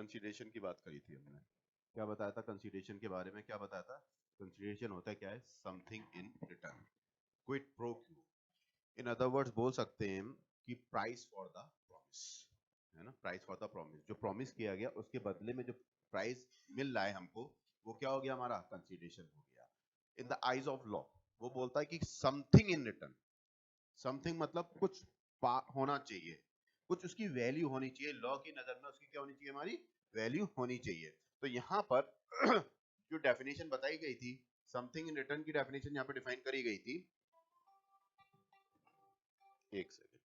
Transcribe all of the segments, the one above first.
Consideration की बात करी थी हमने, क्या बताया था कंसीडरेशन के बारे में, क्या बताया था? कंसीडरेशन होता है क्या है? Something in return, quid pro Q. In other words बोल सकते हैं हम कि प्राइस फॉर द प्रॉमिस, है ना, प्राइस फॉर द प्रॉमिस, जो प्रॉमिस किया गया उसके बदले में जो प्राइस मिल रहा है हमको, वो क्या हो गया? हमारा कंसीडरेशन हो गया। In the eyes of law वो बोलता है कि समथिंग इन रिटर्न, समथिंग मतलब कुछ होना चाहिए, कुछ उसकी वैल्यू होनी चाहिए, लॉ की नजर में उसकी क्या होनी चाहिए? हमारी वैल्यू होनी चाहिए। तो यहाँ पर जो डेफिनेशन बताई गई थी, समथिंग इन रिटर्न की डेफिनेशन यहाँ पे डिफाइन करी गई थी, एक सेकंड,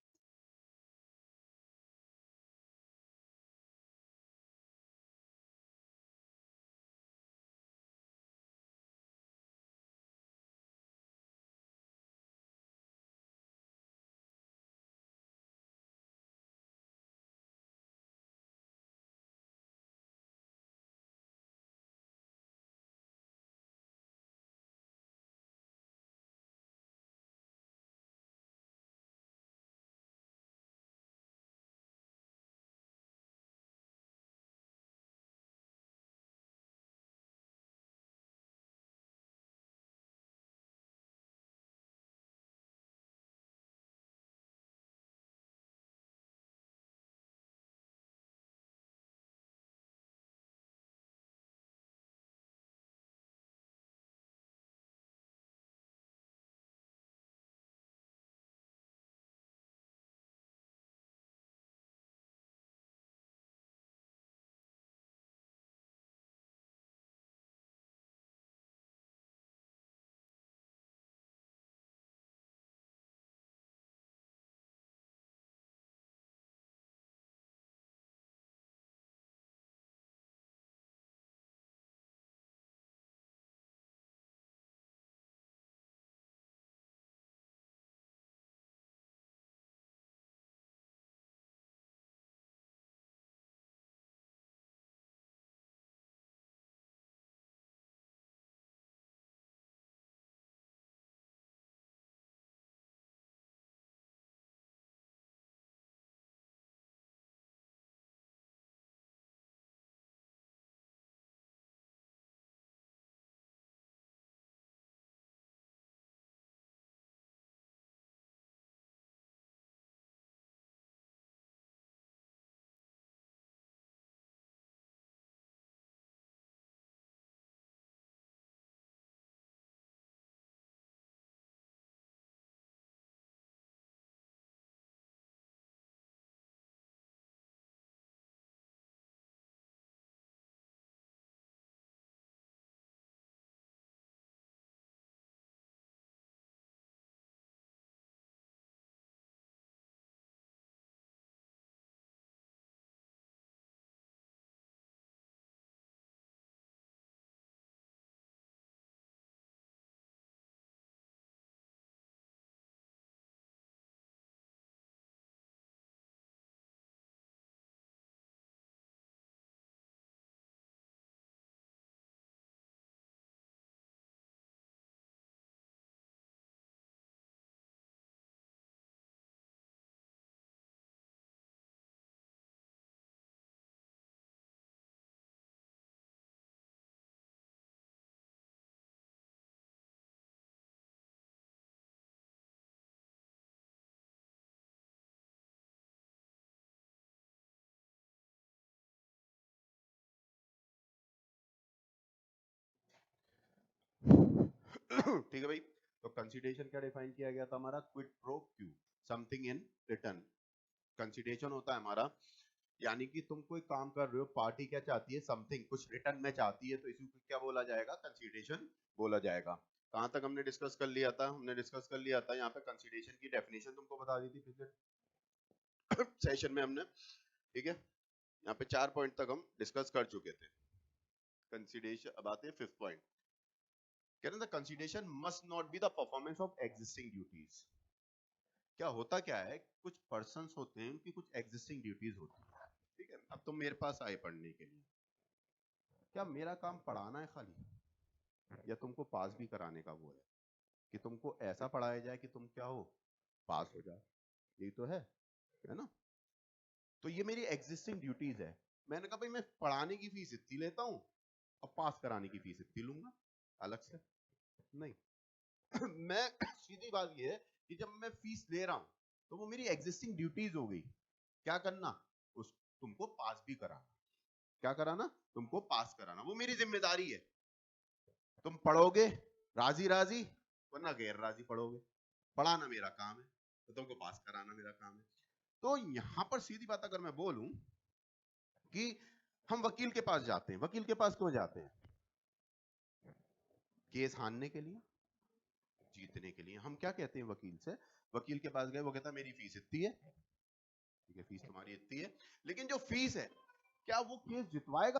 ठीक है भाई। तो कंसीडरेशन क्या डिफाइन किया गया था हमारा? Quid pro Q, something in return. Consideration होता है हमारा, यानी कि तुम कोई काम कर रहे हो, पार्टी क्या चाहती है? समथिंग, कुछ रिटर्न में चाहती है, तो इसी को क्या बोला जाएगा? कंसीडरेशन बोला जाएगा। कहां तक हमने डिस्कस कर लिया था? हमने डिस्कस कर लिया था यहाँ पे कंसीडरेशन की डेफिनेशन तुमको बता दी थी पिछले सेशन में हमने, ठीक है। यहाँ पे 4 पॉइंट तक हम डिस्कस कर चुके थे कंसीडरेशन। अब आते हैं 5th पॉइंट, कह रहे थे consideration must not be the performance of existing duties. क्या होता क्या है, कुछ पर्सन्स होते हैं उनकी कुछ एग्जिस्टिंग ड्यूटीज होती है, ठीक है। अब तुम मेरे पास आए पढ़ने के लिए, क्या मेरा काम पढ़ाना है खाली, या तुमको पास भी कराने का वो है कि तुमको ऐसा पढ़ाया जाए कि तुम क्या हो? पास हो जाओ, यही तो है ना? तो ये मेरी एग्जिस्टिंग ड्यूटीज है। मैंने कहा भाई मैं पढ़ाने की फीस इतनी लेता हूँ और पास कराने की फीस इतनी लूंगा अलग से। नहीं मैं सीधी बात ये है कि जब मैं फीस ले रहा हूं तो वो मेरी एग्जिस्टिंग ड्यूटीज हो गई। क्या करना? उस तुमको पास भी कराना। क्या कराना? तुमको पास कराना, वो मेरी जिम्मेदारी है। तुम पढ़ोगे राजी राजी, वरना गैर राजी पढ़ोगे। पढ़ाना मेरा काम है तो तुमको पास कराना मेरा काम है। तो यहां पर सीधी बात अगर मैं बोलूं कि हम वकील के पास जाते हैं, वकील के पास क्यों जाते हैं? केस हारने के लिए, जीतने के लिए। हम क्या कहते हैं वकील से? वकील के पास गए, वो कहता मेरी फीस इतनी है, ठीक है फीस तुम्हारी इतनी है, लेकिन जो फीस है क्या वो केस जितवाएगा?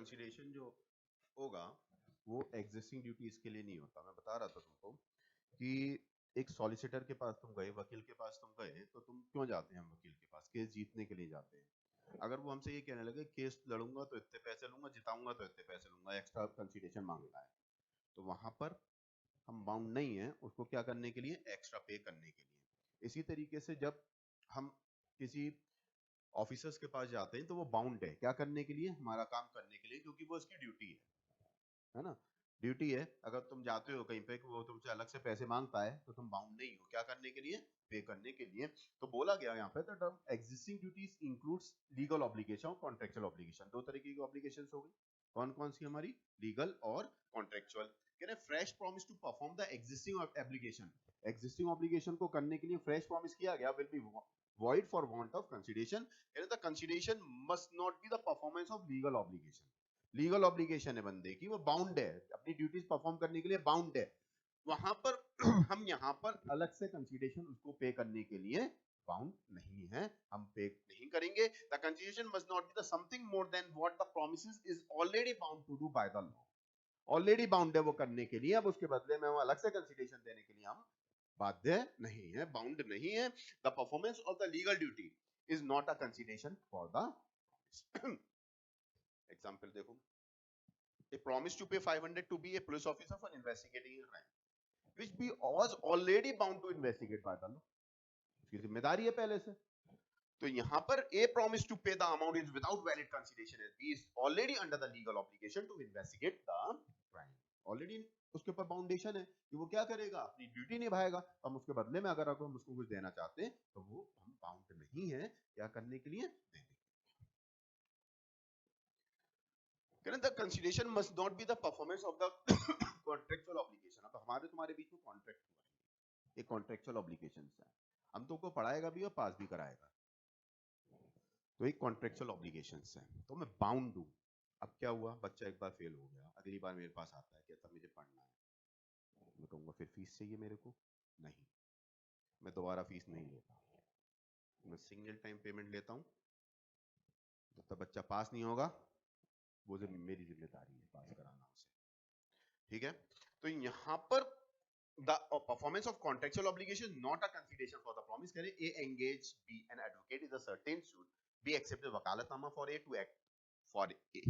कंसीडरेशन जो होगा वो एग्जिस्टिंग ड्यूटीज के लिए नहीं होता। मैं बता रहा था तुमको कि एक सॉलिसिटर के पास तुम गए, वकील के पास तुम गए, तो तुम क्यों जाते हैं? हम वकील के पास केस जीतने के लिए जाते हैं। अगर वो हमसे ये कहने लगे केस लड़ूंगा तो इतने पैसे लूंगा, जिताऊंगा तो इतने पैसे लूंगा, एक्स्ट्रा कंसीडरेशन मांगता है, तो वहां पर हम बाउंड नहीं है उसको क्या करने के लिए, एक्स्ट्रा पे करने के लिए। इसी तरीके से जब हम किसी ऑफिसर्स के पास जाते हैं तो वो बाउंड है क्या करने के लिए, हमारा काम करने के लिए, क्योंकि वो उसकी ड्यूटी है ना, ड्यूटी है। अगर तुम जाते हो कहीं पे वो तुमसे अलग से पैसे मांगता है तो तुम बाउंड नहीं हो क्या करने के लिए, पे करने के लिए। तो बोला गया यहाँ पे the existing duties includes legal obligation और कॉन्ट्रेक्चुअल ऑब्लिगेशन। दो तरीके की ऑब्लिगेशंस हो गई, कौन कौन सी हमारी, लीगल और कॉन्ट्रेक्चुअल। कह रहे fresh promise to perform the existing obligation, existing obligation को करने के लिए फ्रेश प्रॉमिस किया गया will be void for want of consideration। the consideration must not be the performance of legal obligation। Legal obligation है बंदे की, वो बाउंड है अपनी ड्यूटीज परफॉर्म करने के लिए, बाउंड है वहां पर हम यहाँ पर अलग से कंसीडरेशन उसको पे करने के लिए बाउंड नहीं है, हम पे नहीं करेंगे। The consideration must not be the something more than what the promises is already bound to do by the law. Already bound है वो करने के लिए, अब उसके बदले में वो अलग से कंसीडरेशन देने के लिए हम बाध्य नहीं है, बाउंड नहीं है। The performance of the legal duty is not a consideration for the example देखो, a promise to pay 500 to be a police officer for investigating a crime which be was already bound to investigate by the law। उसकी जिम्मेदारी है पहले से। तो यहाँ पर a promise to pay the amount is without valid consideration as b is already under the legal obligation to investigate the crime। Already उसके ऊपर फाउंडेशन है कि वो क्या करेगा, अपनी ड्यूटी निभाएगा। हम उसके बदले में अगर हम उसको कुछ देना चाहते हैं तो वो हम बाउंड नहीं है क्या करने के लिए, देने। The consideration must not be the performance of the contractual obligation। अब हमारे तुम्हारे बीच में कॉन्ट्रैक्ट हुआ है, ये कॉन्ट्रैक्चुअल ऑब्लिगेशंस है, हम तुमको पढ़ाएगा भी और पास भी कराएगा, तो एक कॉन्ट्रैक्चुअल ऑब्लिगेशंस है, तो मैं बाउंड हूं। अब क्या हुआ, बच्चा एक बार फेल हो गया, अगली बार मेरे पास आता है कहता मुझे पढ़ना है, मैं कहूंगा फिर फीस चाहिए मेरे को, नहीं मैं दोबारा फीस नहीं लेता, मैं सिंगल टाइम पेमेंट लेता हूं, जब तक बच्चा पास नहीं होगा वो मेरी जिम्मेदारी है पास कराना उसे, ठीक है। तो यहाँ पर the performance of contractual obligation is not a consideration for the promise। कह रहे A engage B an advocate is a certain should be accepted वकालतनामा for A to act for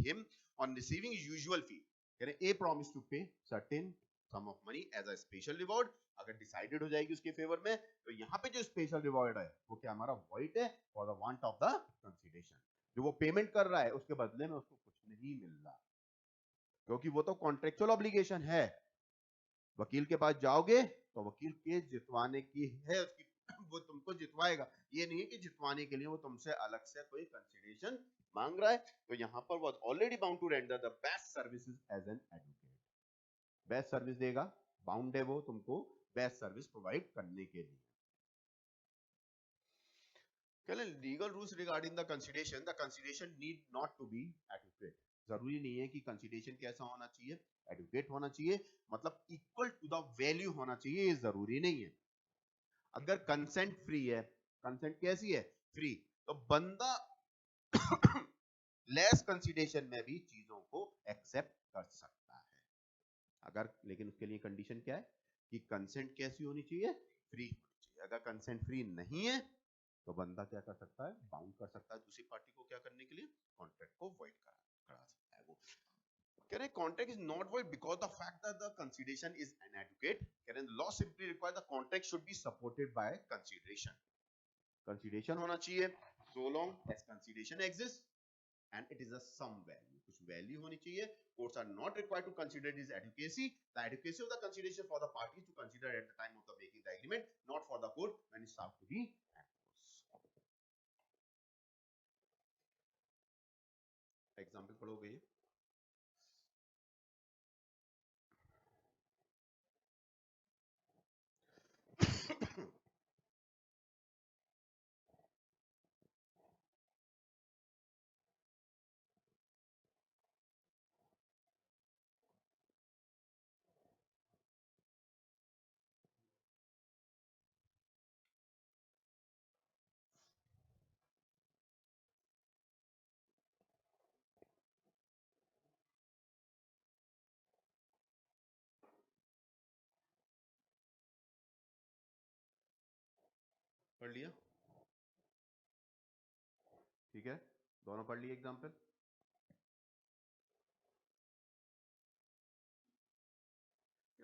him on receiving usual fee। कह रहे A promise to pay certain sum of money as a special reward, अगर decided हो जाएगी उसके favour में तो यहाँ पे जो स्पेशल रिवॉर्ड है वो क्या हमारा void है for the want of the consideration। जो वो पेमेंट कर रहा है उसके बदले में उसको कुछ नहीं मिल रहा, क्योंकि वो तो कॉन्ट्रेक्चुअल ऑब्लिगेशन है। वकील के पास जाओगे तो वकील केस जितवाने की है उसकी, वो तुमको जितवाएगा, ये नहीं है कि जितवाने के लिए वो तुमसे अलग से कोई कंसिडरेशन मांग रहा है। तो यहाँ पर वो already bound to render the best services as an advocate, best service देगा, बाउंड है वो तुमको बेस्ट सर्विस प्रोवाइड करने के लिए। Legal rules regarding the consideration need not to be advocate. जरूरी नहीं है कि कंसिडरेशन कैसा होना चाहिए, एडवोकेट होना चाहिए, मतलब इक्वल टू द वैल्यू होना चाहिए, ये जरूरी नहीं है। अगर कंसेंट फ्री है, कंसेंट कैसी है, फ्री, तो बंदा लेस कंसिडरेशन में भी चीजों को एक्सेप्ट कर सकता है। अगर लेकिन उसके लिए कंडीशन क्या है कि कंसेंट कैसी होनी चाहिए, फ्री होनी चाहिए। अगर कंसेंट फ्री नहीं है तो बंदा क्या कर सकता है, बाउंड कर सकता है दूसरी पार्टी को क्या करने के लिए, कॉन्ट्रैक्ट को वॉइड करा सकता है वो। कह रहे contract is not void because the fact that the consideration is inadequate. कह रहे law simply require the contract should be supported by consideration. Consideration होना चाहिए so long as consideration exists and it is a some value, कुछ value होनी चाहिए। courts are not required to consider this adequacy, the adequacy of the consideration for the parties to consider at the time of the making the agreement, not for the court when it's out to be enforced। Example पढ़ोगे पढ़ लिया? ठीक है, दोनों पढ़ लिए example.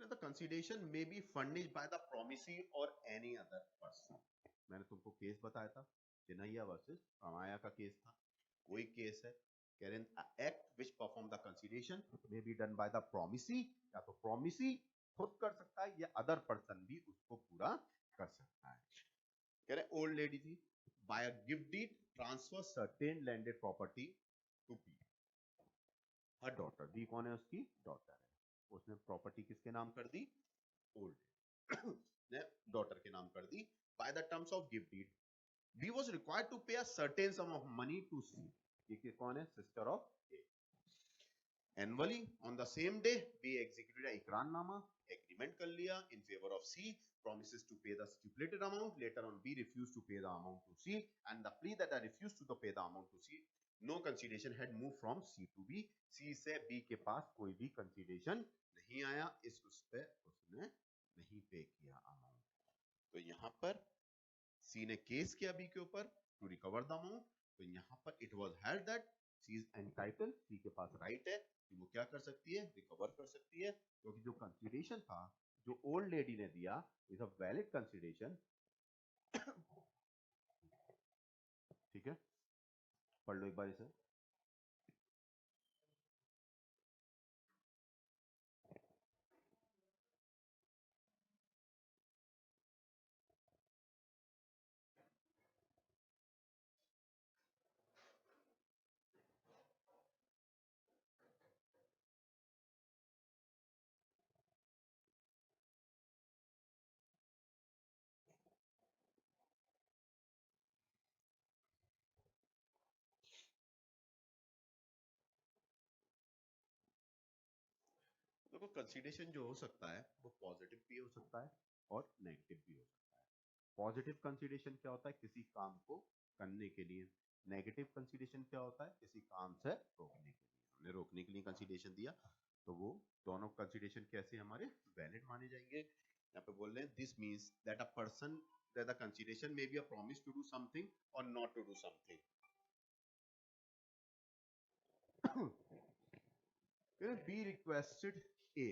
The consideration may be furnished by the promisee or any other person. मैंने तुमको केस बताया था, चिन्हैया वर्सेस अमाया का केस था, वही केस है। कह रहे act which perform the consideration may be done by the promisee, या तो प्रोमिसी खुद कर सकता है या अदर पर्सन भी उसको पूरा कर सकता है। कह रहे ओल्ड लेडी थी, by a gift deed transfer certain landed property to be her daughter. B कौन है? उसकी डॉटर है। उसने प्रॉपर्टी किसके नाम कर दी? ओल्ड ने डॉटर के नाम कर दी। By the terms of gift deed B was required to pay a certain sum of money to C. ये कौन है? Sister of A. Annually on the same day B executed इकरारनामा, एग्रीमेंट कर लिया in favour of C, promises to pay the stipulated amount. Later on B refused to pay the amount to C, and the plea that I refused to pay the amount to C, no consideration had moved from C to B. C से B के पास कोई भी consideration नहीं आया, इस उस पे उसने नहीं पे किया अमाउंट। तो यहाँ पर C ने केस किया B के ऊपर to recover the amount। तो यहाँ पर it was held that C is entitled, C के पास राइट है कि वो क्या कर सकती है? रिकवर कर सकती है, क्योंकि जो कंसिडरेशन था जो ओल्ड लेडी ने दिया इज अ वैलिड कंसिडरेशन। ठीक है, पढ़ लो एक बार इसे। देखो कंसिडरेशन जो हो सकता है वो पॉजिटिव भी हो सकता है और नेगेटिव भी हो सकता है। पॉजिटिव कंसिडरेशन क्या होता है? किसी काम को करने के लिए। नेगेटिव कंसिडरेशन क्या होता है? किसी काम से रोकने के लिए। हमने रोकने के लिए कंसिडरेशन दिया, तो वो दोनों कंसिडरेशन कैसे हमारे वैलिड माने जाएंगे? यहाँ पे बोल रहे हैं this means that a person that the consideration may be a promise to do something or not to do something. B requested A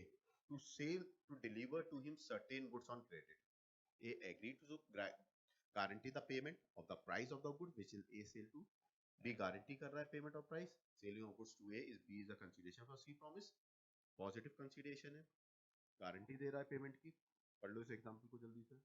to sell to deliver to him certain goods on credit. A agreed to guarantee the payment of the price of the good which is A sell to B guarantee कर रहा है payment of price, selling of goods to A is B is the consideration for C promise, positive consideration है, guarantee दे रहा है payment की। पढ़ लो इस example को जल्दी से।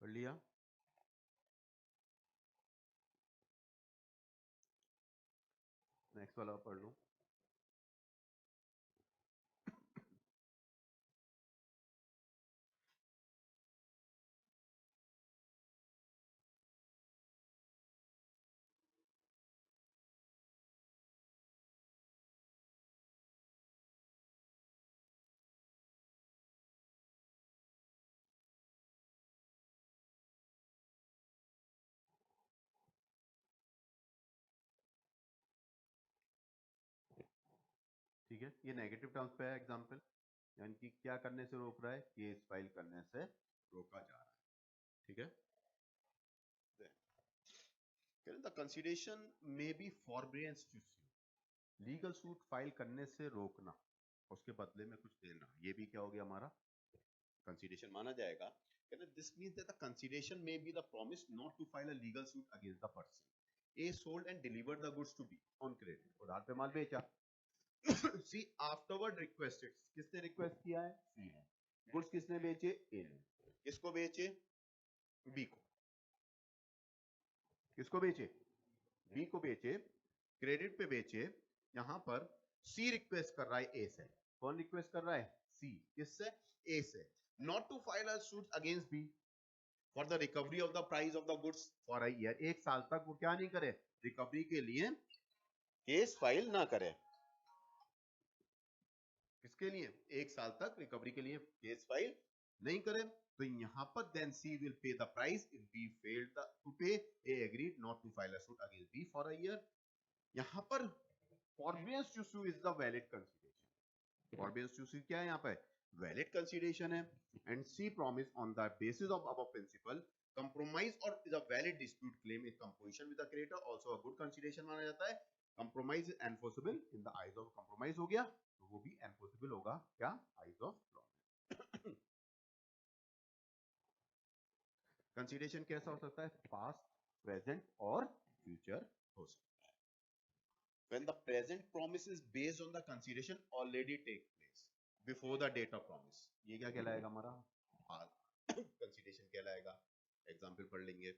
पढ़ लिया? नेक्स्ट वाला पढ़ लो। ठीक है, ये नेगेटिव टर्म्स पे है एग्जांपल, यानी कि क्या करने से रोक रहा है? केस फाइल करने से रोका जा रहा है। ठीक है, the consideration may be forbearance to sue, legal suit file करने से रोकना, उसके बदले में कुछ देना, ये भी क्या हो गया हमारा? कंसीडरेशन माना जाएगा। This means that the consideration may be the promise not to file a legal suit against the person A sold and delivered the goods to be on credit, उधार पे माल बेचा। सी आफ्टरवर्ड रिक्वेस्टेड, किसने request किया है? सी ने। Goods किसने बेचे? ए ने। किसको बेचे? बी को। किसको बेचे? बी को बेचे, क्रेडिट पे बेचे। यहां पर सी रिक्वेस्ट कर रहा है ए से। कौन रिक्वेस्ट कर रहा है? सी। किससे? ए से। Not to file a suit against B, for the recovery of the price of the goods for a year, एक साल तक वो क्या नहीं करे, रिकवरी के लिए केस फाइल ना करे। किसके लिए? एक साल तक रिकवरी के लिए केस फाइल नहीं करे। तो यहाँ पर then C will pay the price if B failed to pay, A agreed not to file a suit against B for a year। यहाँ पर forbearance to sue is the valid consideration। forbearance to sue क्या है यहाँ पे? valid consideration है। and C promise on the basis of above principle, compromise or is a valid dispute claim in composition with the creditor also a good consideration माना जाता है। compromise is enforceable in the eyes of compromise हो गया, तो वो भी enforceable होगा क्या? eyes of law। कंसीडरेशन कैसा हो सकता है? पास्ट, प्रेजेंट और फ्यूचर हो सकता है। When the present promise is based on the consideration already take place before the date of promise, ये क्या कहलाएगा हमारा? कंसीडरेशन कहलाएगा। एग्जाम्पल पढ़ लेंगे।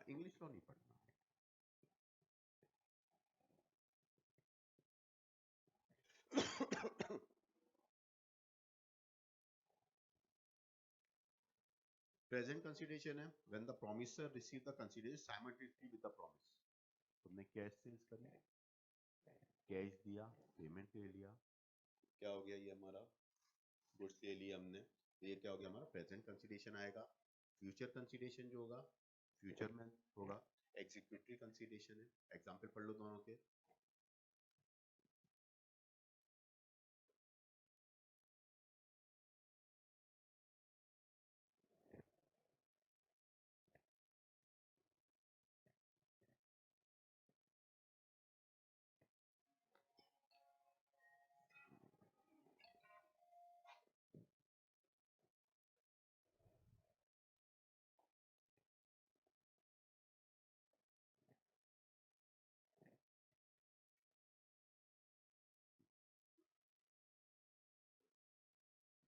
इंग्लिश लॉ नहीं पढ़ना। प्रेजेंट कंसीडरेशन है when the promisor receive the consideration simultaneously with the promise. तुमने कैश सेल्स करी, कैश दिया, पेमेंट ले लिया, क्या हो गया? ये हमारा गुड्स ले लिया हमने, तो ये क्या हो गया? हमारा प्रेजेंट कंसीडरेशन आएगा। फ्यूचर कंसीडरेशन जो होगा फ्यूचर में होगा एग्जीक्यूटरी कंसीडरेशन है। एग्जांपल पढ़ लो दोनों के।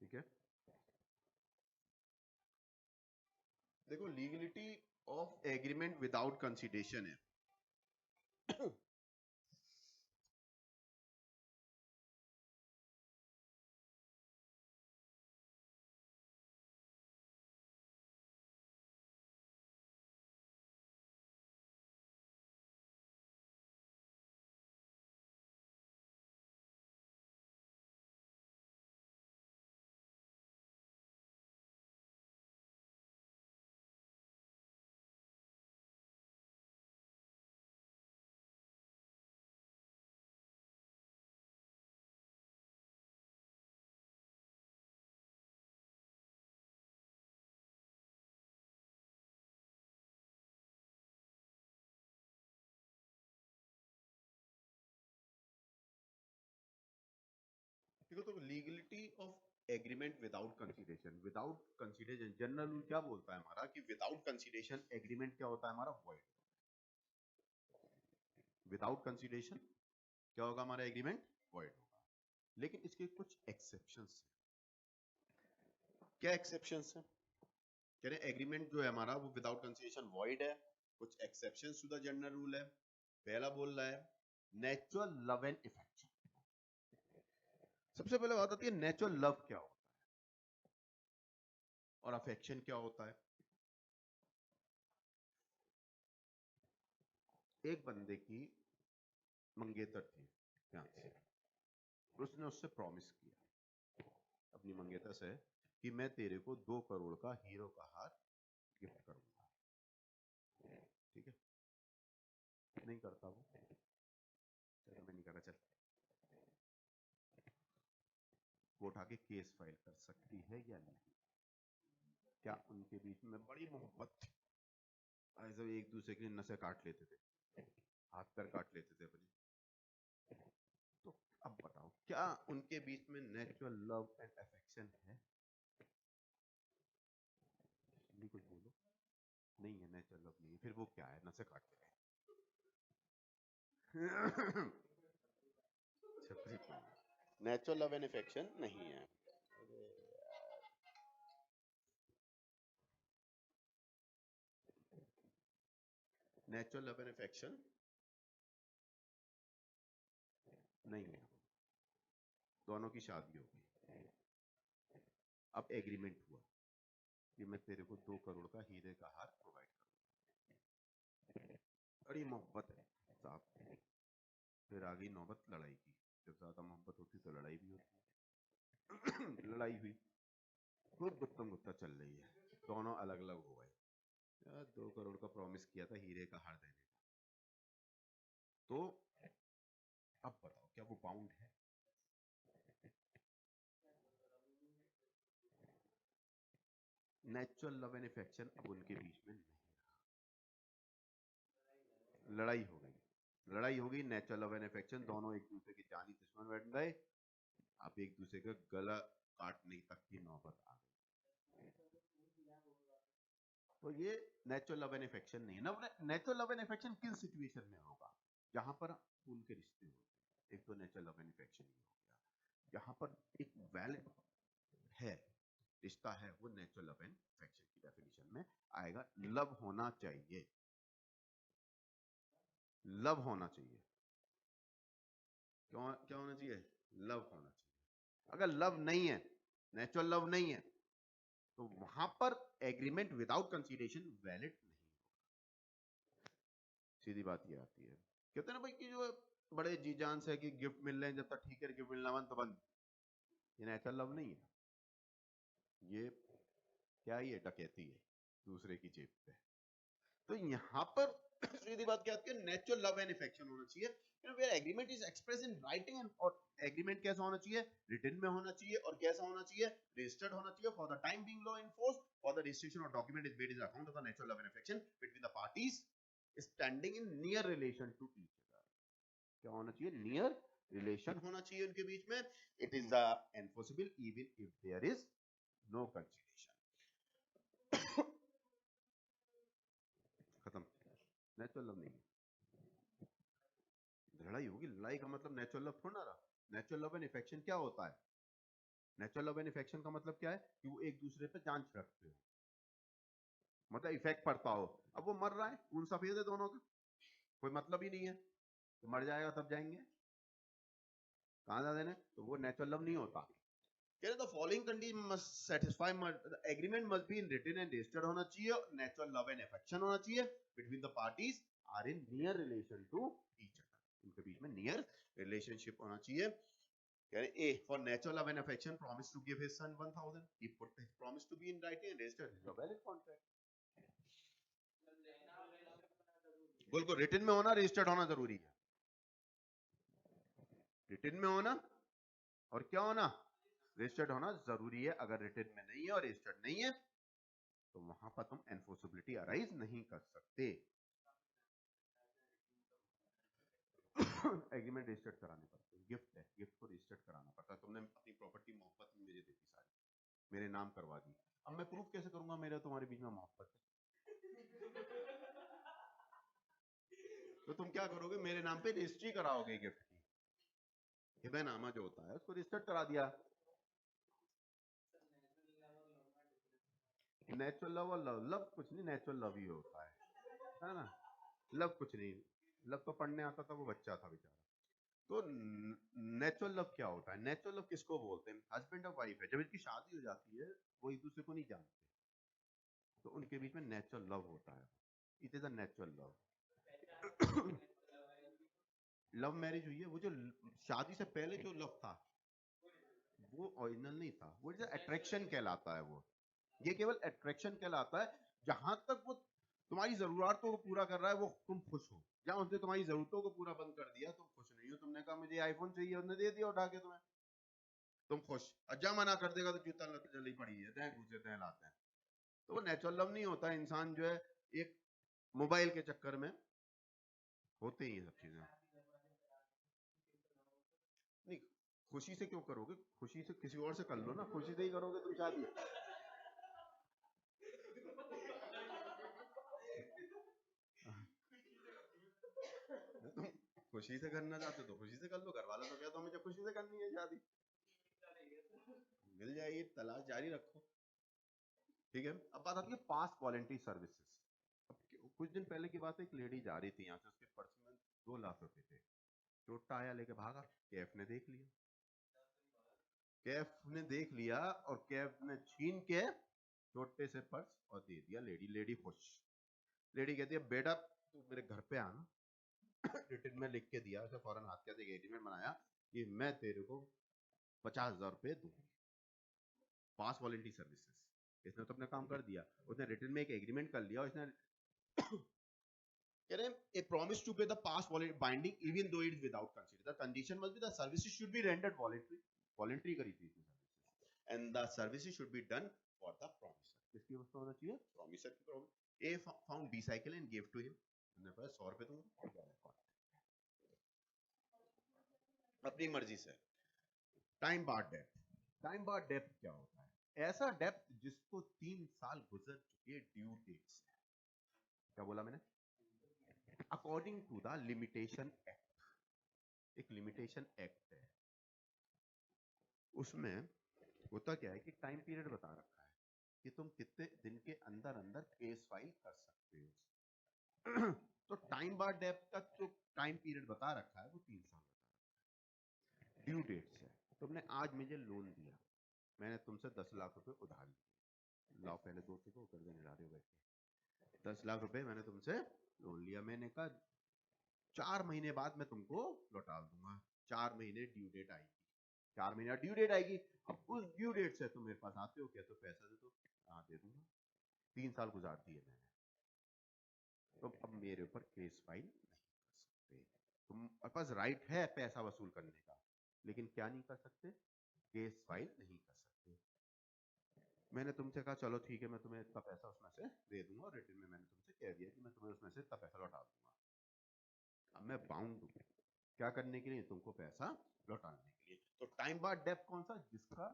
ठीक है, देखो legality of agreement without consideration है। देखो तो legality of agreement without consideration, without consideration general rule क्या बोलता है हमारा कि विदाउट कंसीडरेशन एग्रीमेंट क्या होता है हमारा? वॉइड। विदाउट कंसीडरेशन क्या होगा? हमारा एग्रीमेंट वॉइड होगा। लेकिन इसके कुछ एक्सेप्शंस हैं। क्या एक्सेप्शंस हैं? कह रहे एग्रीमेंट जो है हमारा वो विदाउट कंसीडरेशन वॉइड है। कुछ exceptions to the general rule है। पहला बोल रहा है नेचुरल लव एंड अफेक्शन। सबसे पहले बात आती है नेचुरल लव क्या होता है और अफेक्शन क्या होता है। एक बंदे की मंगेतर थी फियांसे, उसने उससे प्रॉमिस किया अपनी मंगेतर से कि मैं तेरे को 2 करोड़ का हीरो का हार गिफ्ट करूंगा। ठीक है, नहीं करता वो, चलो मैं नहीं कर रहा, चल वो उठा के केस फाइल कर सकती है या नहीं? क्या उनके बीच में बड़ी मोहब्बत थी, ऐसे एक दूसरे की नसें काट लेते थे, हाथ पैर काट लेते थे अपने? तो अब बताओ क्या उनके बीच में नेचुरल लव एंड अफेक्शन है? नहीं, कुछ बोलो। नहीं है, नेचुरल लव नहीं है, फिर वो क्या है? नसें काटते रहे। छपरी नेचुरल लव एंड अफेक्शन नहीं है। नेचुरल लव एंड अफेक्शन नहीं है, दोनों की शादी हो गई, अब एग्रीमेंट हुआ कि मैं तेरे को 2 करोड़ का हीरे का हार प्रोवाइड करूंगा, बड़ी मोहब्बत है साहब। फिर आ गई नौबत लड़ाई की, जब ज्यादा मोहब्बत होती तो लड़ाई भी होती लड़ाई हुई, खूब गुत्तम गुत्ता चल रही है, दोनों अलग अलग हो गए। 2 करोड़ का प्रॉमिस किया था हीरे का हार देने का, तो अब बताओ क्या वो बाउंड है? नेचुरल लव एंड अफेक्शन अब उनके बीच में नहीं, लड़ाई हो गई, लड़ाई हो गई, नेचुरल लव एंड अफेक्शन दोनों एक दूसरे के जानी दुश्मन बैठ गए, अब एक दूसरे का गला काटने तक की नौबत आ गई। तो ये नेचुरल लव एंड अफेक्शन नहीं है ना। नेचुरल लव एंड अफेक्शन किन सिचुएशन में होगा? जहां पर खून के रिश्ते होते हैं, एक तो नेचुरल लव एंड अफेक्शन ही हो गया। जहां पर एक वैलिड है रिश्ता है, वो नेचुरल लव एंड अफेक्शन की डेफिनेशन में आएगा। लव होना चाहिए, लव होना चाहिए, क्यों क्या होना चाहिए? लव होना चाहिए। अगर लव नहीं है, नेचुरल लव नहीं है, तो वहां पर एग्रीमेंट विदाउट कंसीडरेशन वैलिड नहीं होगा। सीधी बात ये आती है, कहते हैं ना भाई कि जो बड़े जी जान से कि गिफ्ट मिल रहे हैं जब तक ठीक है, गिफ्ट मिलना बंद तो बंद, ये नेचुरल लव नहीं है, ये क्या ही है, डकैती है दूसरे की जेब पे। तो यहाँ पर सीधी बात क्या आती है, नेचुरल लव एंड अफेक्शन होना चाहिए, where agreement is express in writing and, और एग्रीमेंट कैसा होना चाहिए? रिटन में होना चाहिए, और कैसा होना चाहिए? रजिस्टर्ड होना चाहिए। For the time being law in force, for the registration और document is made in account of the natural love and affection between the parties standing in near relation to each other. क्या होना चाहिए? Near relation होना चाहिए उनके बीच में। It is the enforceable even if there is no consideration. खत्म, natural love नहीं है। लड़ाई होगी, लड़ाई का मतलब नेचुरल लव थोड़ा ना रहा। नेचुरल लव एंड अफेक्शन क्या होता है? नेचुरल लव एंड अफेक्शन का मतलब क्या है कि वो एक दूसरे पे जान छिड़कते हो, मतलब इफेक्ट पड़ता हो। अब वो मर रहा है, खून सफेद है दोनों का, कोई मतलब ही नहीं है, तो मर जाएगा तब जाएंगे, कहां जा देने, तो वो नेचुरल लव नहीं होता। कह रहे the following condition must satisfy, agreement must be in written and registered होना चाहिए, नेचुरल लव एंड अफेक्शन होना चाहिए, between the parties are in near relation to each other, इनके बीच में नियर रिलेशनशिप होना चाहिए। A, for natural love and affection, promised to give his son 1,000. He put his promise to be in writing and registered. It's a valid contract. बिल्कुल, written में होना, registered होना जरूरी है। रिटन में होना और क्या होना? रजिस्टर्ड होना जरूरी है। अगर रिटन में नहीं है और रजिस्टर्ड नहीं है, तो वहां पर तुम एनफोर्सेबिलिटी अराइज नहीं कर सकते। एग्रीमेंट रजिस्टर्ड कराने पड़ते हैं, गिफ्ट है, गिफ्ट को रजिस्टर्ड कराना पड़ता है। तुमने अपनी प्रॉपर्टी मोहब्बत में मुझे देती सारी, मेरे नाम करवा दी, अब मैं प्रूफ कैसे करूंगा मेरे तुम्हारे बीच में मोहब्बत है? तो तुम क्या करोगे, मेरे नाम पे रजिस्ट्री कराओगे गिफ्ट की, हिबेनामा जो होता है उसको रजिस्टर्ड करा दिया। नेचुरल लव और लव, लव कुछ नहीं, नेचुरल लव ही होता है ना। लव कुछ नहीं, लव तो पढ़ने आता था वो बच्चा था बेचारा। तो नेचुरल लव क्या होता है? नेचुरल लव किसको बोलते हैं? हस्बैंड और वाइफ है, जब इनकी शादी हो जाती है वो एक दूसरे को नहीं जानते, तो उनके बीच में नेचुरल लव होता है। It is a natural love. Love marriage हुई है, वो जो शादी से पहले जो लव था वो ओरिजिनल नहीं था, वो अट्रैक्शन कहलाता है। वो ये केवल अट्रैक्शन कहलाता है। जहां तक वो तुम्हारी जरूरतों को पूरा कर रहा है वो तुम खुश हो, जहां उसने तुम्हारी जरूरतों को पूरा बंद कर दिया तुम खुश नहीं हो। तुमने कहा मुझे आईफोन चाहिए, उसने दे दिया उठा के तुम्हें, तुम खुश। और जब मना कर देगा तो जूता जली पड़ी है, तय घुसे तय लाते हैं। तो वो नेचुरल लव नहीं होता। इंसान जो है एक मोबाइल के चक्कर में होते ही ये सब चीजें नहीं। खुशी से क्यों करोगे? खुशी से किसी और से कर लो ना, खुशी से ही करोगे तुम शादी। तुम खुशी से करना चाहते हो तो खुशी से कर लो, घर वालों तो क्या, तो मुझे खुशी से करनी है शादी। मिल जाएगी, तलाश जारी रखो। ठीक है, अब बात आती है पास वॉलंटरी सर्विसेज। अब कुछ दिन पहले की बात है, एक लेडी जा रही थी यहाँ से, उसके पर्स में 2 लाख रुपए थे। चोट्टा आया लेके भागा, कैफ ने देख लिया, कैफ ने देख लिया और कैफ ने छीन के छोटे से पर्स और दे दिया लेडी। लेडी खुश। लेडी कहती है बेटा तू मेरे घर पे आना, रिटर्न में लिख के दिया उसे, फौरन हाथ के एग्रीमेंट बनाया कि मैं तेरे को 50,000 रुपए दूंगी। पास वॉलंटरी सर्विसेज। इसने तो अपना काम कर दिया, उसने रिटर्न में एक एग्रीमेंट कर लिया, उसने कह रहे हैं a promise to pay the past binding even though it is without consider, the condition must be the services should be rendered voluntary, voluntary करी थी इसने services, and the services should be done for the promiser। किसकी व्यवस्था होना चाहिए? promiser की promise। A found B cycle and gave to him, उसने कहा 100 रुपए दूंगा अपनी मर्जी से। टाइम बार डेप्थ। टाइम बार डेप्थ क्या होता है? ऐसा डेप्थ जिसको 3 साल गुजर चुके ड्यू डेट से। क्या बोला मैंने? According to the limitation act. एक लिमिटेशन एक्ट है, उसमें होता क्या है कि टाइम पीरियड बता रखा है कि तुम कितने दिन के अंदर अंदर केस फाइल कर सकते हो। तो टाइम बार डेप्थ का जो टाइम पीरियड बता रखा है वो 3 साल बता रखा है। ड्यू डेट से तुमने आज मुझे लोन दिया, मैंने तुमसे 10 लाख रुपए उधार लिए, लाओ पहले दोस्तों को कर्जा निला रहे हो बैठ के, 10 लाख रुपए मैंने तुमसे लोन लिया, मैंने कहा 4 महीने बाद मैं तुमको लौटा दूंगा। 4 महीने ड्यू डेट आएगी, 4 महीना ड्यू डेट आएगी। अब उस ड्यू डेट से तुम मेरे पास आते हो क्या? तो पैसा दे दो। हाँ दे दूंगा। 3 साल गुजार दिए मैंने, तो अब मेरे ऊपर केस फाइल नहीं कर सकते। तुम्हारे पास राइट है पैसा वसूल करने का, लेकिन क्या नहीं कर सकते? केस फाइल नहीं कर सकते। मैंने तुमसे कहा चलो ठीक है मैं तुम्हें इतना पैसा उसमें से दे दूंगा, और रिटर्न में मैंने तुमसे कह दिया कि मैं तुम्हें उसमें से इतना पैसा लौटा दूंगा। अब मैं बाउंड हूं क्या करने के लिए? तुमको पैसा लौटाने के लिए। तो टाइम बार डेप्थ कौन सा? जिसका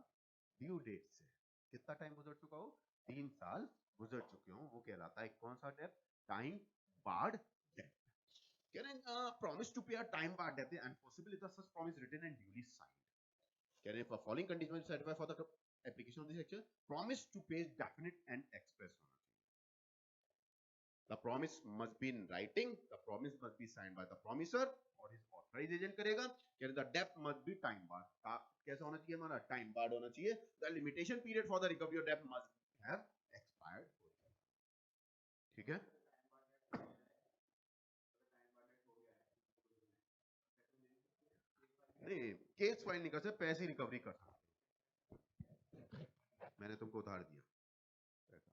ड्यू डेट से कितना टाइम गुजर चुका हो? 3 साल गुजर चुके हो, वो कहलाता है कौन सा डेप्थ? Time barred depth. कह रहे हैं promise to pay a time barred डेप्थ and possible is such promise written and duly signed. कह रहे हैं for following condition satisfy for the application of this section, promise to pay definite and express होना चाहिए। The promise must be in writing, the promise must be signed by the promiser और his authorized agent करेगा। कह रहे the debt must be time barred। कैसा होना चाहिए हमारा? टाइम बार्ड होना चाहिए। The limitation period for the recovery of debt must have expired। ठीक है, नहीं केस फाइल नहीं कर सकते, पैसे रिकवरी कर सकते। मैंने तुमको उधार दिया पैसा,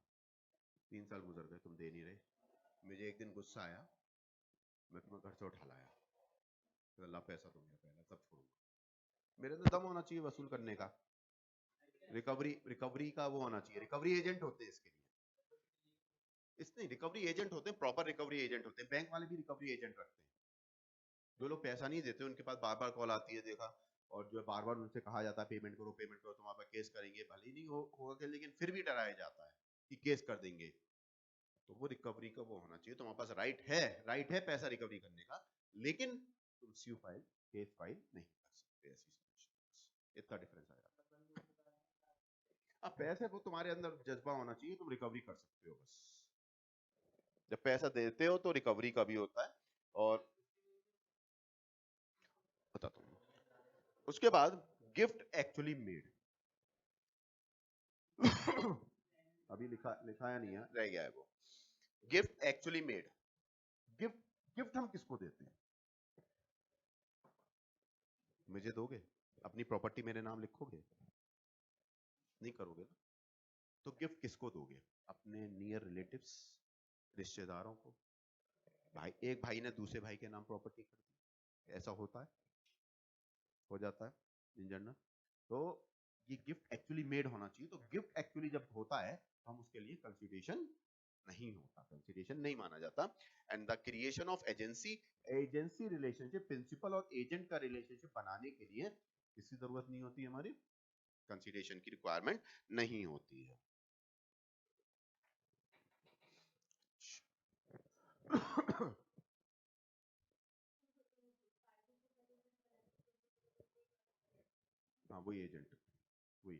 3 साल गुजर गए, तुम दे नहीं रहे, मुझे एक दिन गुस्सा आया, मैं तुम्हें घर से उठा लाया, तो अल्लाह पैसा दूंगा पहले तब छोड़ूंगा। मेरे अंदर दम होना चाहिए वसूल करने का। रिकवरी रिकवरी का वो होना चाहिए, रिकवरी एजेंट होते हैं इसके लिए। इसमें रिकवरी एजेंट होते हैं, प्रॉपर रिकवरी एजेंट होते हैं। बैंक वाले भी रिकवरी एजेंट रखते हैं। जो लोग पैसा नहीं देते उनके पास बार बार कॉल आती है, देखा, और जो बार बार उनसे कहा जाता है पेमेंट करो पेमेंट करो, तुम्हारा केस करेंगे, भले ही नहीं होगा, लेकिन फिर भी डराया जाता है कि केस कर देंगे। तो वो रिकवरी का वो होना चाहिए, तुम्हारे पास राइट है पैसा रिकवरी करने का, लेकिन तुम स्यू फाइल केस फाइल नहीं कर सकते। ऐसी सिचुएशन, इतना डिफरेंस आएगा। अब पैसे वो तुम्हारे अंदर जज्बा होना चाहिए, तुम रिकवरी कर सकते हो बस। जब पैसा देते हो तो रिकवरी का भी होता है। और बताता हूँ उसके बाद, गिफ्ट एक्चुअली मेड। अभी लिखाया नहीं है, रह गया है वो। Gift actually made. Gift gift हम किसको देते हैं? मुझे दोगे? अपनी प्रॉपर्टी मेरे नाम लिखोगे? नहीं करोगे ना। तो गिफ्ट किसको दोगे? अपने नियर रिलेटिव्स, रिश्तेदारों को। भाई, एक भाई ने दूसरे भाई के नाम प्रॉपर्टी कर दी, ऐसा होता है, हो जाता है इन जनरल। तो ये गिफ्ट एक्चुअली मेड होना चाहिए। तो गिफ्ट एक्चुअली जब होता है तो हम उसके लिए कंसिडरेशन नहीं होता, कंसिडरेशन नहीं माना जाता। And the creation of agency, agency relationship, principal और एजेंट का रिलेशनशिप बनाने के लिए किसी जरूरत नहीं होती, हमारी कंसिडरेशन की रिक्वायरमेंट नहीं होती है। हाँ वही एजेंट, वही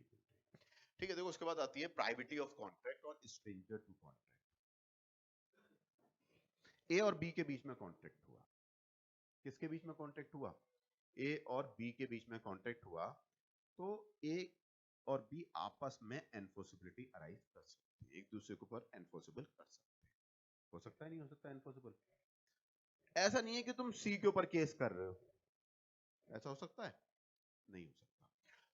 ठीक है, देखो उसके बाद आती है प्राइवेटी ऑफ कॉन्ट्रैक्ट और स्ट्रेंजर टू कॉन्ट्रैक्ट। ए और बी के बीच में कॉन्ट्रैक्ट हुआ, किसके बीच में कॉन्ट्रैक्ट हुआ? ए और बी के बीच में कॉन्ट्रैक्ट हुआ, तो ए और बी आपस में एनफोर्सिबिलिटी अराइज कर सकते हैं, एक दूसरे के ऊपर एनफोर्सिबल कर सकते हैं। हो सकता है, नहीं हो सकता एनफोर्सिबल? ऐसा नहीं है कि तुम सी के ऊपर केस कर रहे हो, ऐसा हो सकता है? नहीं हो सकता।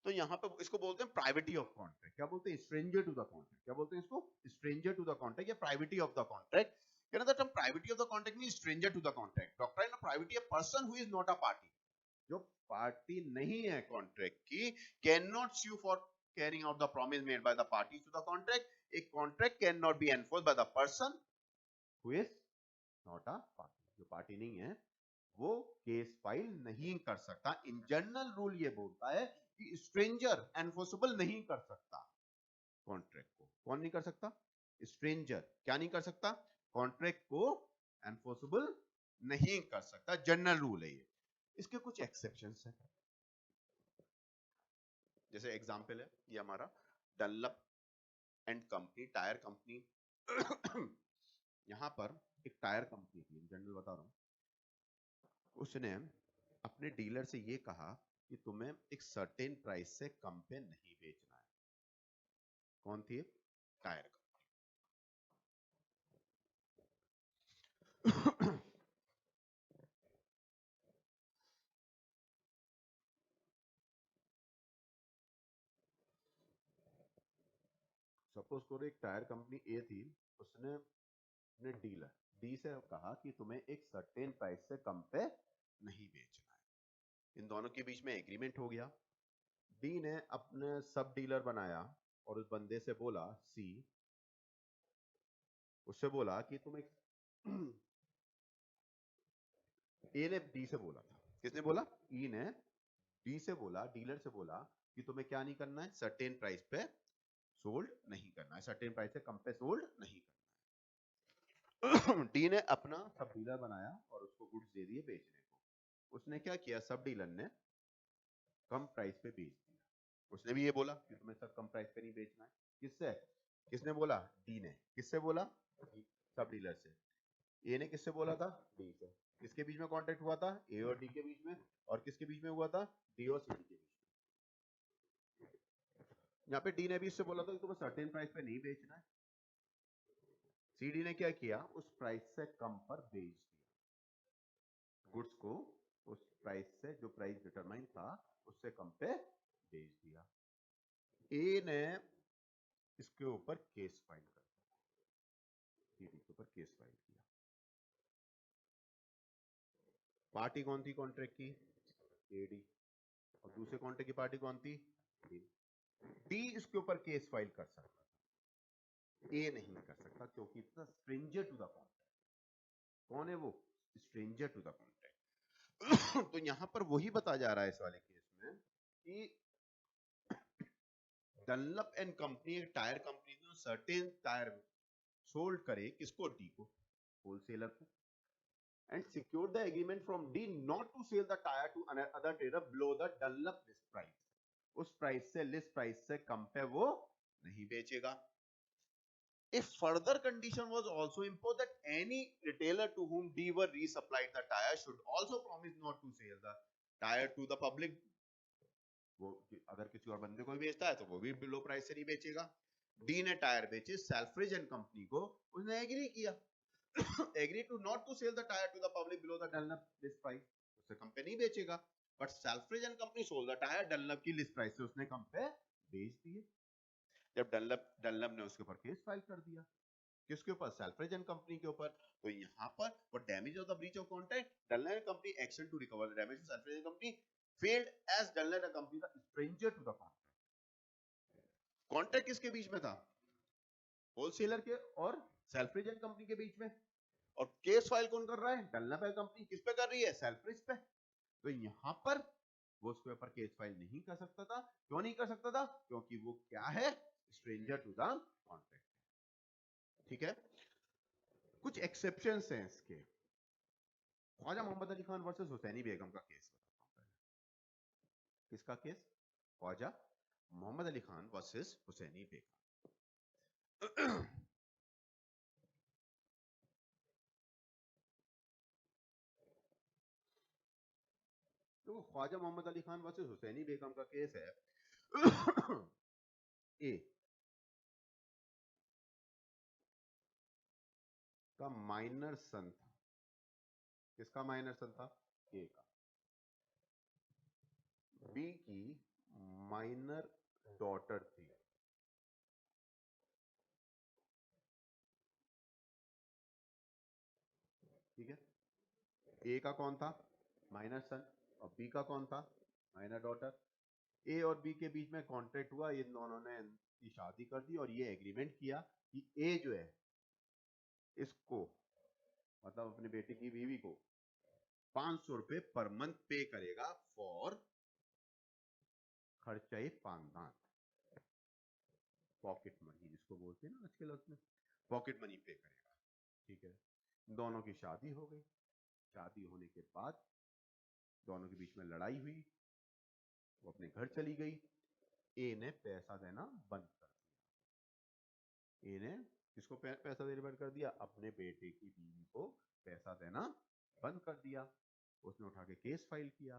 तो यहाँ पे इसको बोलते हैं प्राइवेटी ऑफ कॉन्ट्रैक्ट। क्या बोलते हैं? Stranger to the contract. क्या बोलते हैं इसको? स्ट्रेंजर टू द कॉन्ट्रैक्ट या प्राइवेटी ऑफ द कॉन्ट्रैक्ट। कहना था privity of the contract means stranger to the contract. Doctrine of privity, a person who is not a party, जो पार्टी नहीं है कॉन्ट्रैक्ट की, can not sue for carrying out the promise made by the party to the contract. A contract can not be enforced by the person who is not a party. जो party नहीं है वो case file नहीं कर सकता। In general rule ये बोलता है कि स्ट्रेंजर एनफोर्सेबल नहीं कर सकता कॉन्ट्रैक्ट को। कौन नहीं कर सकता? स्ट्रेंजर क्या नहीं कर सकता? कॉन्ट्रैक्ट को एनफोर्सेबल नहीं कर सकता। जनरल रूल है ये। इसके कुछ एक्सेप्शंस हैं, जैसे एग्जांपल है ये हमारा Dunlop and company, tyre company. यहां पर एक टायर कंपनी थी, जनरल बता रहा हूं, उसने अपने डीलर से ये कहा कि तुम्हें एक सर्टेन प्राइस से कम पे नहीं बेचना है। कौन थी? Tyre company. सपोज करो एक टायर कंपनी ए थी, उसने अपने डीलर डी से कहा कि तुम्हें एक सर्टेन प्राइस से कम पे नहीं बेचना है। इन दोनों के बीच में एग्रीमेंट हो गया। डी ने अपने सब डीलर बनाया और उस बंदे से बोला, सी उससे बोला कि तुम एक ए ने डी से बोला था, किसने बोला? ई ने डी से बोला, डीलर से बोला कि तुम्हें क्या नहीं करना है? सर्टेन प्राइस पे सोल्ड नहीं करना है, सर्टेन प्राइस से कम पे सोल्ड नहीं करना है। डी ने अपना सब डीलर बनाया और उसको गुड्स दे दिए बेचने को। उसने क्या किया? सब डीलर ने कम प्राइस पे बेच दिया। उसने भी ये बोला कि तुम्हें सब कम प्राइस पे नहीं बेचना है। किससे? किसने बोला? डी ने। किससे बोला? सब डीलर से। ए ने किससे बोला था? डी से। किसके बीच में कॉन्ट्रैक्ट हुआ था? ए और डी के बीच में। और किसके बीच में हुआ था? डी और सी के बीच में। यहाँ पे डी ने भी इससे बोला था कि तुम्हें सर्टेन प्राइस पे नहीं बेचना है। सी डी ने क्या किया? उस प्राइस से कम पर बेच दिया गुड्स को, उस प्राइस से जो प्राइस डिटरमाइन था उससे कम पे बेच दिया। ए ने इसके ऊपर केस फाइल कर दिया, सी डी के ऊपर केस फाइल किया। पार्टी कौन थी कॉन्ट्रैक्ट की? A D. और दूसरे कॉन्ट्रैक्ट की पार्टी कौन थी? डी। डी इसके ऊपर केस फाइल कर सकता था, ए नहीं कर सकता, क्योंकि it's stranger to the contract. कौन है वो? Stranger to the contract. तो यहां पर वही बताया जा रहा है इस वाले केस में कि डनलप एंड कंपनी, एक टायर कंपनी थी, सर्टेन टायर सोल्ड करे किसको? डी को, होलसेलर को, and secured the agreement from D not to sell the tyre to other trader below the Dunlop list price. उस प्राइस से, लिस्ट प्राइस से कम पे वो नहीं बेचेगा। A further condition was also imposed that any retailer to whom D were resupplied the tire should also promise not to sell the tire to the public। वो अगर किसी और बंदे को भी बेचता है तो वो भी बिलो प्राइस से नहीं बेचेगा। डी ने टायर बेचे सेल्फ्रिज एंड कंपनी को, उसने एग्री किया, agree to not to sell the tyre to the public below the Dunlop list price. उससे कम पे नहीं बेचेगा। But Selfridge and company sold the tyre Dunlop की लिस्ट प्राइस से उसने कम पे बेच दिए। जब डनलप ने उसके ऊपर केस फाइल कर दिया, किसके ऊपर? सेल्फ्रिज एंड कंपनी के ऊपर। तो यहाँ पर for damage of the breach of contract, Dunlop and company action to recover the damage of Selfridge and company failed as Dunlop and company the stranger to the contract. Contract किसके बीच में था? Wholesaler के और Selfridge and company के बीच में। और case file कौन कर रहा है? Dunlop and company. किस पे कर रही है? सेल्फ्रिज पे। तो यहाँ पर वो उसके ऊपर केस फाइल नहीं कर सकता था। क्यों नहीं कर सकता था? क्योंकि वो क्या है? Stranger to the contract. ठीक है, कुछ एक्सेप्शंस हैं इसके। ख्वाजा मोहम्मद अली खान वर्सेस हुसैनी बेगम का केस बताता हूं पहले। किसका केस? ख्वाजा मोहम्मद अली खान वर्सेस हुसैनी बेगम। तो ख्वाजा मोहम्मद अली खान वर्सेस हुसैनी बेगम का केस है। ए का माइनर सन था। किसका माइनर सन था? ए का। बी की माइनर डॉटर थी। ठीक है। ए का कौन था? माइनर सन। और बी का कौन था? Minor daughter. ए और बी के बीच में कॉन्ट्रैक्ट हुआ, ये दोनों ने की शादी कर दी और ये एग्रीमेंट किया कि ए जो है इसको, मतलब अपने बेटे की बीवी को 500 रुपए पर मंथ पे करेगा फॉर खर्चा पानदान, पॉकेट मनी जिसको बोलते हैं ना आजकल, उसमें पॉकेट मनी पे करेगा। ठीक है। दोनों की शादी हो गई। शादी होने के बाद दोनों के बीच में लड़ाई हुई, वो अपने घर चली गई। ए ने पैसा देना बंद कर दिया। ए ने किसको पैसा देना बंद कर दिया? अपने बेटे की बीवी को पैसा देना बंद कर दिया। उसने उठा के केस फाइल किया।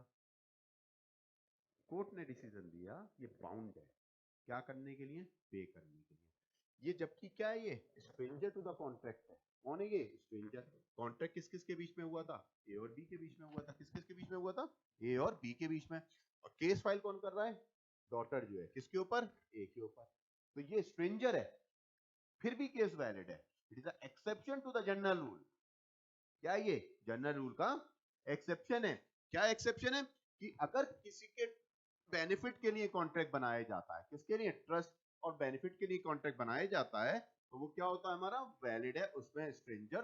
कोर्ट ने डिसीजन दिया ये बाउंड है, क्या करने के लिए? पे करने के लिए। ये जबकि क्या है, ये स्ट्रेंजर टू द कॉन्ट्रैक्ट है। कौन है ये? स्ट्रेंजर। कॉन्ट्रैक्ट किस किस के बीच में हुआ था? ए और बी के बीच में हुआ था। किस किस के बीच में हुआ था? ए और बी के बीच में। और केस फाइल कौन कर रहा है? डॉटर जो है। किसके ऊपर? ए के ऊपर। तो ये स्ट्रेंजर है, फिर भी केस वैलिड है। It is exception to the general rule. क्या ये जनरल रूल का एक्सेप्शन है? क्या एक्सेप्शन है? कि अगर किसी के बेनिफिट के लिए कॉन्ट्रैक्ट बनाया जाता है, किसके लिए? ट्रस्ट और बेनिफिट के लिए कॉन्ट्रैक्ट बनाया जाता है, तो वो क्या होता है? हमारा वैलिड है, उसमें स्ट्रेंजर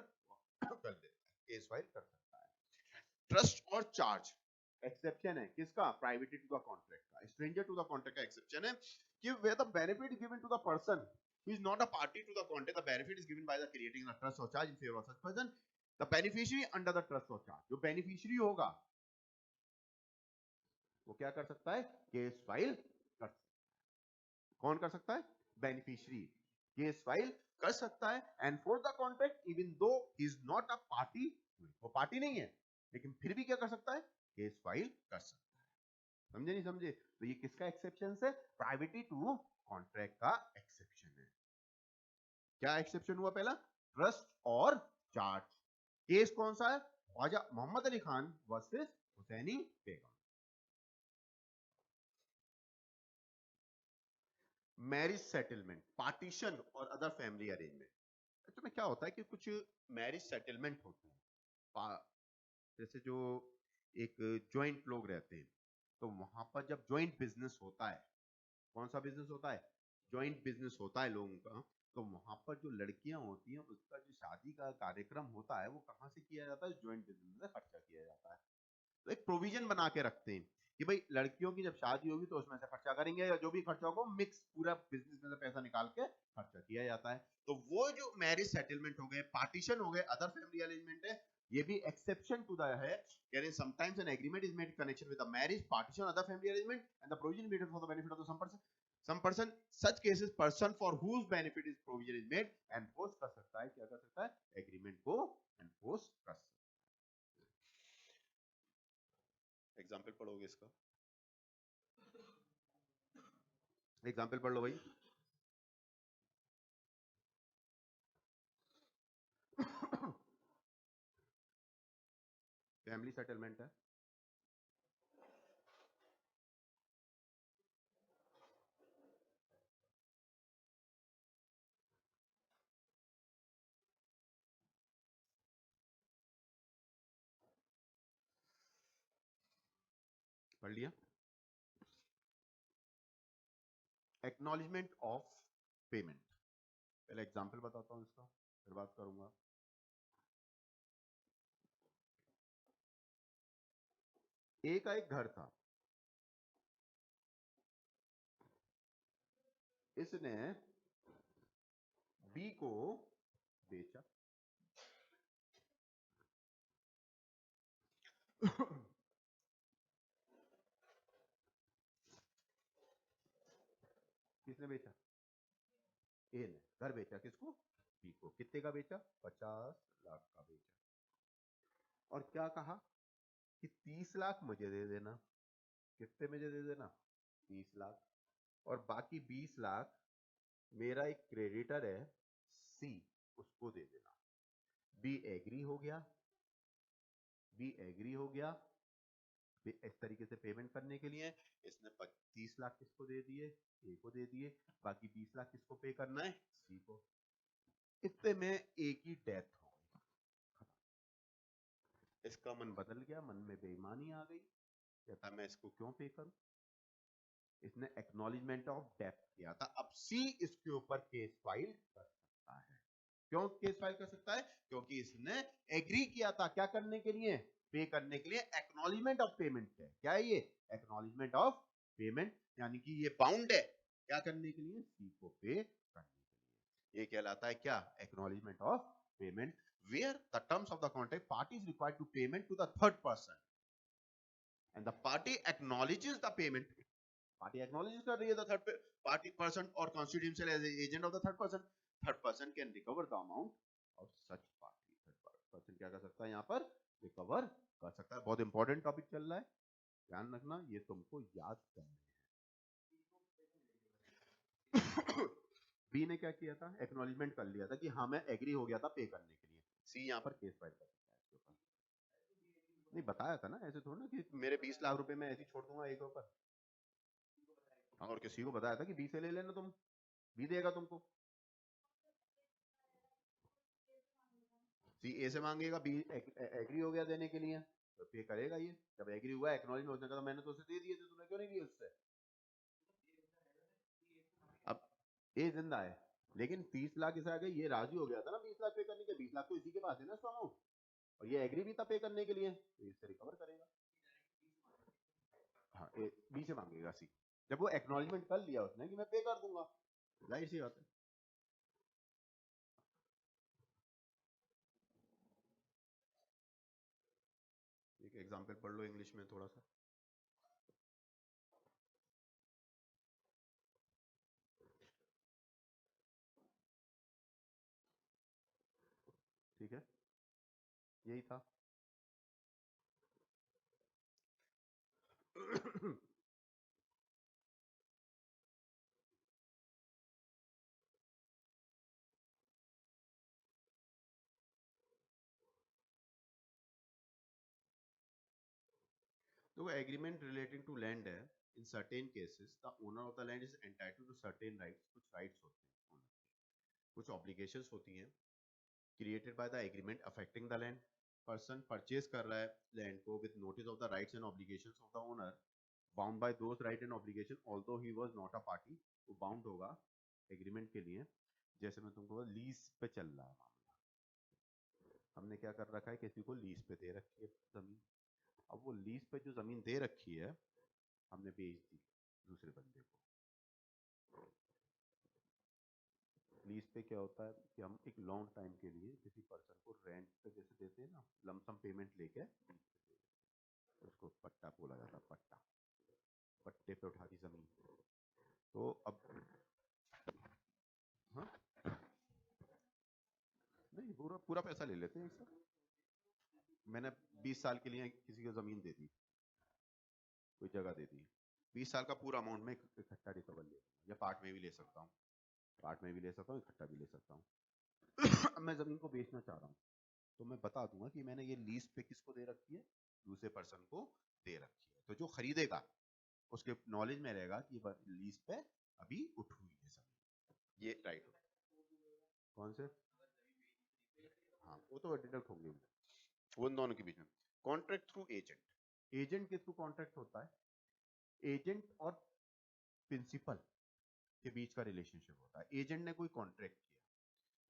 कर देता है, केस फाइल कर सकता है। ट्रस्ट और चार्ज एक्सेप्शन है किसका? प्राइवेटी टू द कॉन्ट्रैक्ट का। स्ट्रेंजर टू द कॉन्ट्रैक्ट का एक्सेप्शन है कि where the benefit is given to the person who is not a party to the contract, the benefit is given by the creating a trust or charge in favor of such person, the beneficiary under the trust or charge। जो beneficiary होगा वो क्या कर सकता है? Case file कर सकता है। कौन कर सकता है? बेनिफिशियरी केस फाइल कर सकता है। And for the contract even though is not a party, वो पार्टी नहीं है, लेकिन फिर भी क्या कर सकता है? केस फाइल कर सकता है। समझे नहीं समझे? तो ये किसका एक्सेप्शन है? प्राइवेटी टू कॉन्ट्रैक्ट का एक्सेप्शन है। क्या एक्सेप्शन हुआ? पहला ट्रस्ट और चार्ज। केस कौन सा है? ख्वाजा मोहम्मद अली खान वर्सेस हुसैनी बेगम। मैरिज सेटलमेंट, पार्टीशन और अदर फैमिली अरेंजमेंट। तो में क्या होता है कि कुछ मैरिज सेटलमेंट होते हैं, जैसे जो एक जॉइंट लोग रहते हैं, तो वहां पर जब जॉइंट बिजनेस होता है, कौन सा बिजनेस होता है? जॉइंट बिजनेस होता है लोगों का, तो वहां पर जो लड़कियां होती हैं उसका जो शादी का कार्यक्रम होता है वो कहाँ से किया जाता है? जॉइंट बिजनेस में खर्चा किया जाता है। तो एक प्रोविजन बना के रखते हैं कि भाई लड़कियों की जब शादी होगी तो उसमें से खर्चा करेंगे, या जो भी खर्चा होगा मिक्स पूरा बिजनेस में से पैसा निकाल के खर्चा किया जाता है। तो वो जो मैरिज सेटलमेंट हो गए, पार्टीशन हो गए, अदर फैमिली अरेंजमेंट है, ये भी एक्सेप्शन टू द है। यानी sometimes an agreement is made in connection with the marriage, partition, other family arrangement and the provision made for the benefit of the some person, such cases person for whose benefit is provision is made enforce कर सकता है। क्या कर सकता है? Agreement को enforce कर सकता है। एग्जाम्पल पढ़ोगे इसका? एग्जाम्पल पढ़ लो भाई। फैमिली सेटलमेंट है। पढ़ लिया? Acknowledgement of payment. पहले एग्जाम्पल बताता हूँ इसका, फिर बात करूंगा। ए का एक घर था, इसने बी को बेचा। किसने बेचा? ए ने। घर बेचा किसको? बी को। कितने का बेचा? 50 लाख का बेचा। और क्या कहा कि 30 लाख मुझे दे देना। कितने मुझे दे देना? 30 लाख। और बाकी 20 लाख मेरा एक क्रेडिटर है सी, उसको दे देना। बी एग्री हो गया। बी एग्री हो गया इस तरीके से पेमेंट करने के लिए। इसने 30 लाख किसको दे दिए? ए को दे दिए। बाकी 20 लाख किसको पे करना है? सी को। इतने में ए की डेथ हो गई। इसका मन बदल गया, मन में बेईमानी आ गई, कहता मैं इसको क्यों पे करूं। इसने एक्नॉलेजमेंट ऑफ डेथ किया था। अब सी इसके ऊपर केस फाइल कर सकता है। क्यों केस फाइल कर सकता है? क्योंकि इसने एग्री किया था क्या करने के लिए? पे करने के लिए। एक्नॉलेजमेंट ऑफ पेमेंट है। क्या है ये? एक्नॉलेजमेंट ऑफ पेमेंट, यानी कि ये बाउंड है क्या करने के लिए? सी को पे करने के लिए। ये कहलाता है क्या? Acknowledgement of payment, where the terms of the contract party is required to payment to the third person and the party acknowledges the payment. Party acknowledges कर रही है the third party person or constitute himself as the agent of the third person. Third person can recover the amount of such party. Third person क्या कर सकता है यहाँ पर? Recover कर सकता है। बहुत इंपॉर्टेंट टॉपिक चल रहा है, ध्यान रखना, ये तुमको याद करना है। बी ने क्या किया था? एक्नॉलेजमेंट कर लिया था कि हाँ मैं एग्री हो गया था पे करने के लिए। सी यहाँ पर केस फाइल कर सकता है इसके ऊपर। नहीं बताया था ना, ऐसे थोड़ा ना कि मेरे 20 लाख रुपए मैं ऐसे ही छोड़ दूंगा एक ऊपर। और किसी को बताया था कि बी से ले लेना, तुम बी देगा तुमको। सी ए से मांगेगा, बी एग्री हो गया देने के लिए तो पे करेगा ये। जब एग्री हुआ एक्नॉलेजमेंट उसने कहा मैंने तो उसे दे दिए थे, तूने क्यों नहीं दिए उससे? अब ए जिंदा है लेकिन 30 लाख इसे आ गई, ये राजी हो गया था ना 20 लाख पे करने के। 20 लाख तो इसी के पास है ना इसका अमाउंट, और ये एग्री भी था पे करने के लिए, तो इससे रिकवर करेगा। हाँ बी से मांगेगा सी, जब वो एक्नॉलेजमेंट कर लिया उसने कि मैं पे कर दूंगा, जाहिर सी बात है। एक एग्जांपल पढ़ लो इंग्लिश में थोड़ा सा। ठीक है, यही था। तो एग्रीमेंट रिलेटिंग टू लैंड है। In certain cases the owner of the land is entitled to certain rights. कुछ राइट्स होते हैं owner के, कुछ ऑब्लिगेशंस होती हैं created by the agreement affecting the land. Person purchase कर रहा है लैंड को with notice of the rights and obligations of the owner, bound by those right and obligation although he was not a party. वो bound होगा agreement के लिए। जैसे मैं तुमको लीज पे चल रहा है मामला, हमने क्या कर रखा है, किसी को लीज पे दे रखी है जमीन। अब वो लीज पे जो जमीन दे रखी है हमने बेच दी दूसरे बंदे को। लीज पे क्या होता है कि हम एक लॉन्ग टाइम के लिए किसी पर्सन को रेंट पे जैसे देते हैं ना, लमसम पेमेंट लेके लीज पे दे देते हैं। उसको पट्टा बोला जाता है, पट्टा। पट्टे पे उठा दी जमीन। तो अब हाँ नहीं, पूरा पूरा पैसा ले लेते हैं एक साथ। मैंने 20 साल के लिए किसी को जमीन दे दी, कोई जगह दे दी, 20 साल का पूरा अमाउंट में इकट्ठा रिकवर ले, या पार्ट में भी ले सकता हूँ, पार्ट में भी ले सकता हूँ, इकट्ठा भी ले सकता हूँ। मैं जमीन को बेचना चाह रहा हूँ तो मैं बता दूंगा कि मैंने ये लीज पे किसको दे रखी है, दूसरे पर्सन को दे रखी है। तो जो खरीदेगा उसके नॉलेज में रहेगा कि लीज पे अभी उठ हुई है जमीन, ये राइट। कौन से? हाँ वो तो डिडक्ट होंगे वो दोनों के बीच में। कॉन्ट्रैक्ट थ्रू एजेंट, एजेंट के थ्रू कॉन्ट्रैक्ट होता है। एजेंट और प्रिंसिपल के बीच का रिलेशनशिप होता है। एजेंट ने कोई कॉन्ट्रैक्ट किया,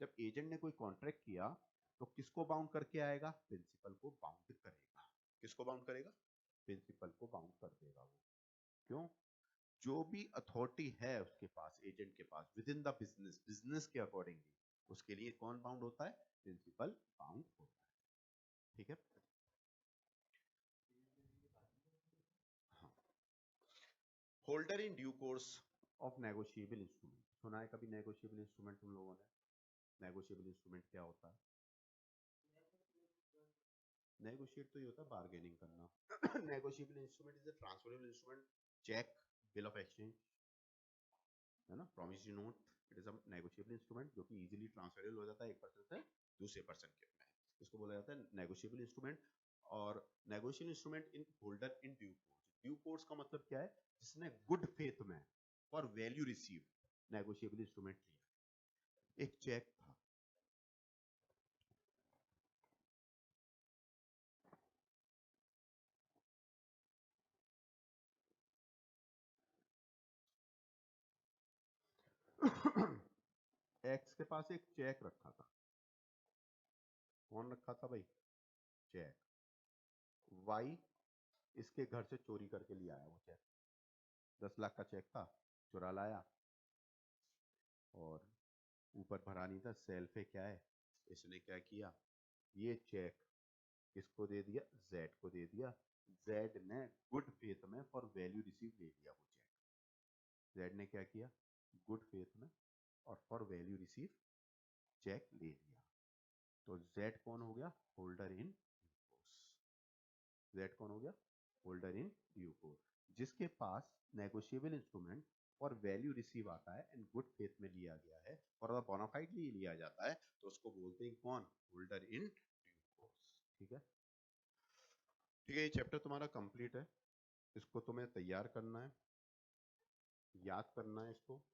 जब एजेंट ने कोई कॉन्ट्रैक्ट किया तो किसको बाउंड करके आएगा? प्रिंसिपल को बाउंड करेगा। किसको बाउंड करेगा? प्रिंसिपल को बाउंड कर देगा वो। क्यों? जो भी अथॉरिटी है उसके पास, एजेंट के पास, within the business, business के अकॉर्डिंगली उसके लिए कौन बाउंड होता है? प्रिंसिपल बाउंड होता है। ठीक है, हाँ। Holder in due course of negotiable instrument. सुना है कभी नेगोशिएबल इंस्ट्रूमेंट तुम लोगों ने? नेगोशिएबल इंस्ट्रूमेंट क्या होता है? नेगोशिएट तो ये होता है बार्गेनिंग करना। Negotiable instrument is a transferable instrument, cheque, bill of exchange, है ना, promissory note. It is a negotiable instrument जो कि इजीली ट्रांसफरेबल हो जाता है एक पर्सन से दूसरे पर्सन के में। इसको बोला जाता है नेगोशिएबल इंस्ट्रूमेंट। और negotiable instrument in holder in due course. Due course का मतलब क्या है? जिसने गुड फेथ में for value receive negotiable instrument लिया। एक चेक था, एक्स के पास एक चेक रखा था। कौन रखा था भाई? चेक। वाई इसके घर से चोरी करके ले आया वो चेक। 10 लाख का चेक था, चुरा लाया, और ऊपर भरा नहीं था, सेल्फ है क्या है, इसने क्या किया, ये चेक किसको दे दिया? जेड को दे दिया। जेड ने गुड फेथ में फॉर वैल्यू रिसीव ले लिया वो चेक। जेड ने क्या किया? गुड फेथ में और फॉर वैल्यू रिसीव चेक ले लिया। तो जेड कौन हो गया? Holder in due course. Z कौन हो गया? Holder in due course. जिसके पास नेगोशिएबल इंस्ट्रूमेंट और वैल्यू रिसीव आता है एंड गुड फेथ में लिया गया है और बोनाफाइडली लिया जाता है, तो उसको बोलते हैं कौन? Holder in due course. ठीक है, ठीक है, ये चैप्टर तुम्हारा कंप्लीट है। इसको तुम्हें तैयार करना है, याद करना है इसको।